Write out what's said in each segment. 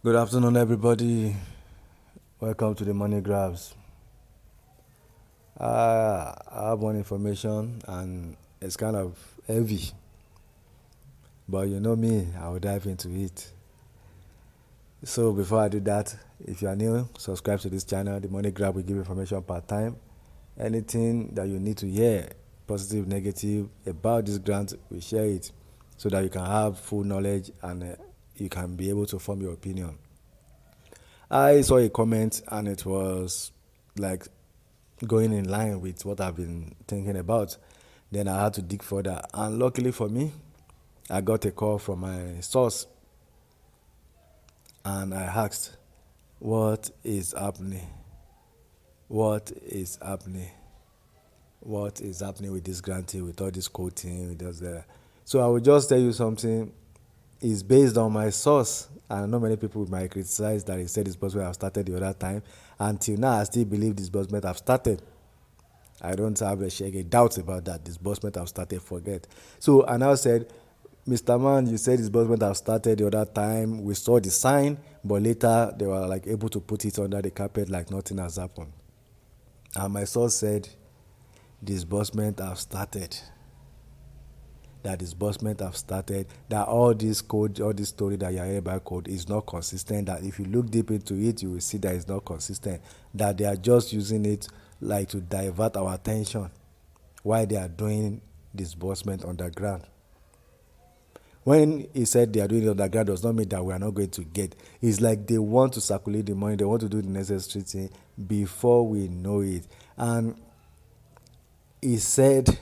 Good afternoon, everybody. Welcome to the Money Grabs. I have one information and it's kind of heavy, but you know me, I will dive into it. So, before I do that, if you are new, subscribe to this channel. The Money Grab will give information part time. Anything that you need to hear, positive, negative, about this grant, we share it so that you can have full knowledge and you can be able to form your opinion. I saw a comment and it was like going in line with what I've been thinking about. Then I had to dig further. And luckily for me, I got a call from my source and I asked, what is happening? What is happening? What is happening with this grantee, with all this quoting, with this So I will just tell you something. It's based on my source. I know many people might criticize that he said disbursement have started the other time. Until now, I still believe disbursement have started. I don't have a doubt about that. Disbursement have started, forget. So I now said, Mr. Man, you said disbursement have started the other time. We saw the sign, but later they were like able to put it under the carpet like nothing has happened. And my source said, disbursement have started. That disbursement have started, that all this code, all this story that you're hearing about code is not consistent, that if you look deep into it, you will see that it's not consistent, that they are just using it like to divert our attention while they are doing disbursement underground. When he said they are doing it underground does not mean that we are not going to get. It's like they want to circulate the money, they want to do the necessary thing before we know it. And he said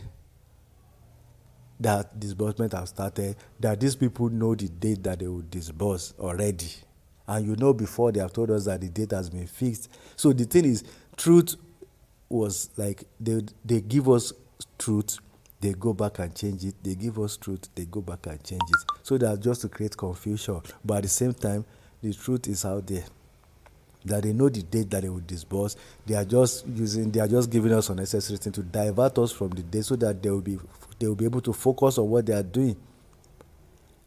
that disbursement have started, that these people know the date that they will disburse already. And you know before they have told us that the date has been fixed. So the thing is, truth was like they give us truth, they go back and change it. They give us truth, they go back and change it. So that just to create confusion. But at the same time, the truth is out there. That they know the date that they will disburse. They are just giving us unnecessary thing to divert us from the date so that they will be able to focus on what they are doing.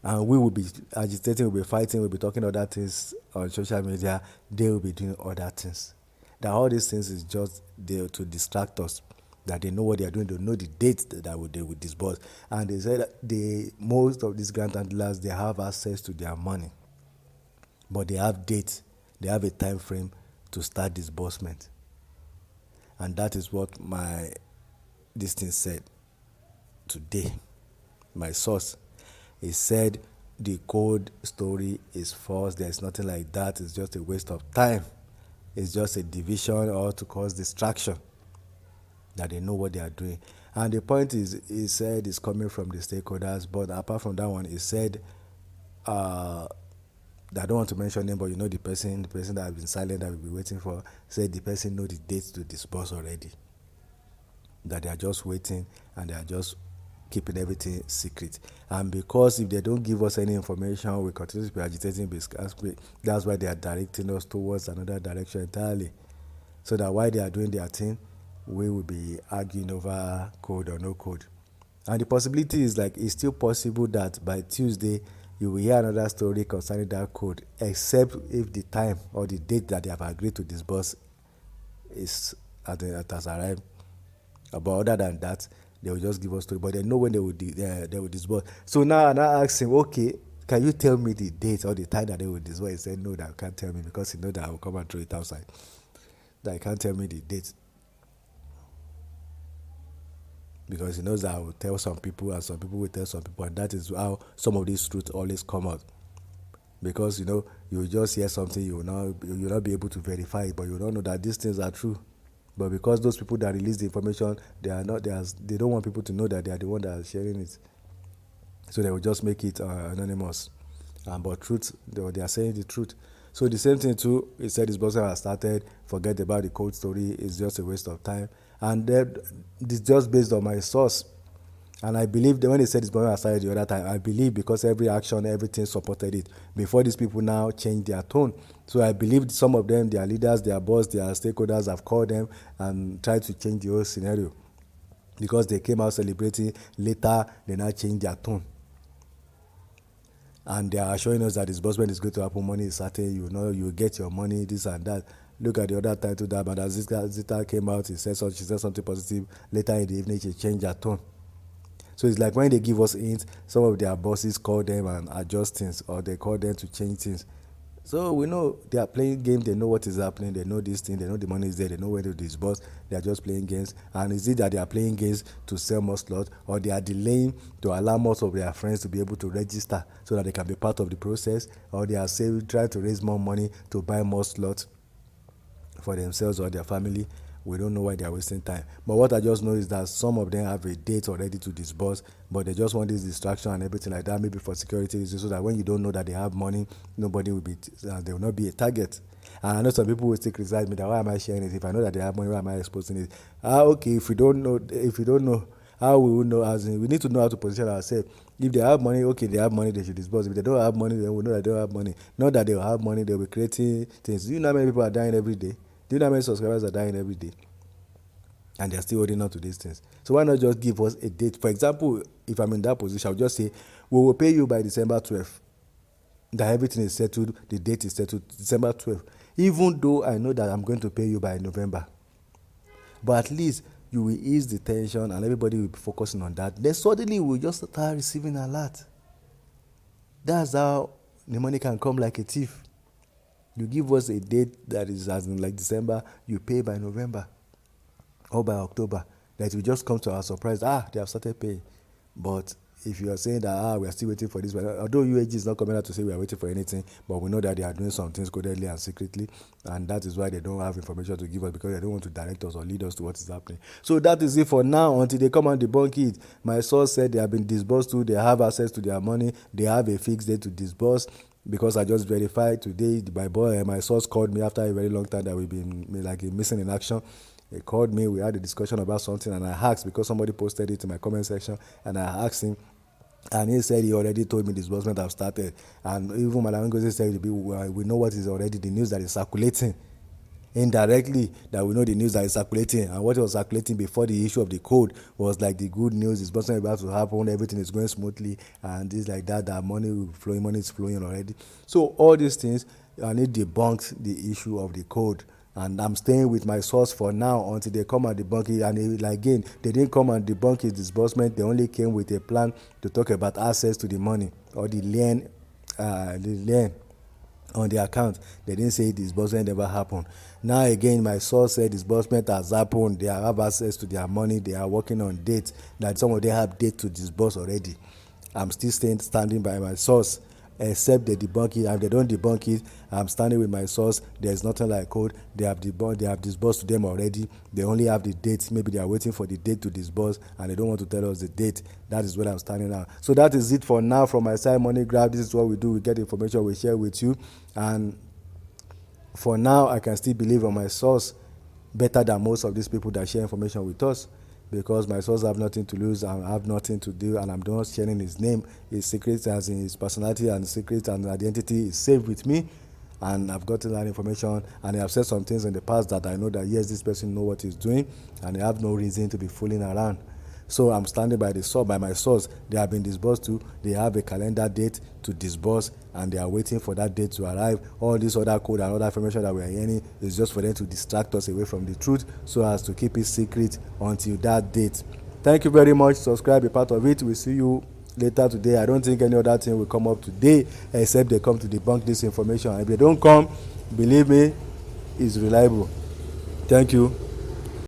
And we will be agitating, we'll be fighting, we'll be talking other things on social media. They will be doing other things. That all these things is just there to distract us. That they know what they are doing, they know the date that they will disburse. And they said that most of these grant handlers, they have access to their money. But they have dates, they have a time frame to start disbursement. And that is what this thing said today. My source, he said the code story is false. There's nothing like that. It's just a waste of time. It's just a division or to cause distraction. That they know what they are doing. And the point is, he said it's coming from the stakeholders. But apart from that one, he said I don't want to mention name, but you know the person that has been silent that we've been waiting for, said the person know the dates to disburse already. That they are just waiting and they are just keeping everything secret. And because if they don't give us any information, we continue to be agitating. That's why they are directing us towards another direction entirely. So that while they are doing their thing, we will be arguing over code or no code. And the possibility is like it's still possible that by Tuesday you will hear another story concerning that code, except if the time or the date that they have agreed to disburse has arrived. But other than that, they will just give us story. But they know when they will disburse. So now I ask him, okay, can you tell me the date or the time that they will disburse? He said no, that can't tell me because he knows that I will come and throw it outside. That he can't tell me the date. Because he knows that I will tell some people and some people will tell some people, and that is how some of these truths always come out. Because you will just hear something, you will not be able to verify it, but you don't know that these things are true. But because those people that release the information, they don't want people to know that they are the one that are sharing it. So they will just make it anonymous. But truth, they are saying the truth. So the same thing too, he said this person has started, forget about the code story, it's just a waste of time. And it's just based on my source. And I believe that when he said this person has started the other time, I believe because every action, everything supported it. Before these people now change their tone. So I believe some of them, their leaders, their boss, their stakeholders have called them and tried to change the whole scenario. Because they came out celebrating, later they now changed their tone. and they are showing us that disbursement is going to happen, money is certain, you know, you get your money, this and that. Look at the other title that Madam Zita came out, she said something positive. Later in the evening, she changed her tone. So it's like when they give us hints, some of their bosses call them and adjust things, or they call them to change things. So we know they are playing games, they know what is happening, they know this thing, they know the money is there, they know where to disburse, they are just playing games. And is it that they are playing games to sell more slots, or they are delaying to allow most of their friends to be able to register so that they can be part of the process, or they are trying to raise more money to buy more slots for themselves or their family? We don't know why they are wasting time. But what I just know is that some of them have a date already to disburse, but they just want this distraction and everything like that, maybe for security reasons, so that when you don't know that they have money, nobody will be, they will not be a target. And I know some people will still criticize me that why am I sharing it? If I know that they have money, why am I exposing it? Okay, if you don't know, how we will know? As in, we need to know how to position ourselves. If they have money, okay, they have money, they should disburse. If they don't have money, then we know that they don't have money. Not that they will have money, they will be creating things. Do you know how many people are dying every day? Do you know how many subscribers are dying every day? And they're still holding on to these things. So why not just give us a date? For example, if I'm in that position, I'll just say, we will pay you by December 12th. That everything is settled, the date is settled, December 12th. Even though I know that I'm going to pay you by November. But at least you will ease the tension and everybody will be focusing on that. Then suddenly we'll just start receiving a lot. That's how the money can come like a thief. You give us a date that is as in like December, you pay by November or by October. That will just come to our surprise. They have started paying. But if you are saying that we are still waiting for this, although UAG is not coming out to say we are waiting for anything, but we know that they are doing some things codedly and secretly, and that is why they don't have information to give us, because they don't want to direct us or lead us to what is happening. So that is it for now until they come and debunk it. My source said they have been disbursed to, they have access to their money, they have a fixed date to disburse. Because I just verified today, my source called me after a very long time that we've been like missing in action. He called me, we had a discussion about something, and I asked, because somebody posted it in my comment section, and I asked him, and he said he already told me disbursement have started. And even Madam Ngozi said, we know what is already the news that is circulating. Indirectly, that we know the news that is circulating, and what was circulating before the issue of the code was like the good news, disbursement about to happen, everything is going smoothly, and things like that, that money is flowing already. So all these things, I need debunked the issue of the code. And I'm staying with my source for now until they come and debunk it. And again, they didn't come and debunk his disbursement. They only came with a plan to talk about access to the money, or the lien on the account. They didn't say disbursement never happened. Now again, my source said disbursement has happened. They have access to their money. They are working on dates. That some of them have date to disburse already. I'm still standing by my source. Except they debunk it, and they don't debunk it, I'm standing with my source. There's nothing like code. They have disbursed to them already. They only have the date. Maybe they are waiting for the date to disburse, and they don't want to tell us the date. That is where I'm standing now. So that is it for now from my side, Money Grab. This is what we do. We get information, we share with you, and for now I can still believe on my source better than most of these people that share information with us, because my source have nothing to lose and have nothing to do, and I'm not sharing his name. His secret, as in his personality and secret and identity, is safe with me, and I've gotten that information, and I have said some things in the past that I know that yes, this person know what he's doing, and I have no reason to be fooling around. So I'm standing by my source. They have been disbursed to. They have a calendar date to disburse, and they are waiting for that date to arrive. All this other code and other information that we are hearing is just for them to distract us away from the truth, so as to keep it secret until that date. Thank you very much. Subscribe, be part of it. We'll see you later today. I don't think any other thing will come up today except they come to debunk this information. If they don't come, believe me, it's reliable. Thank you.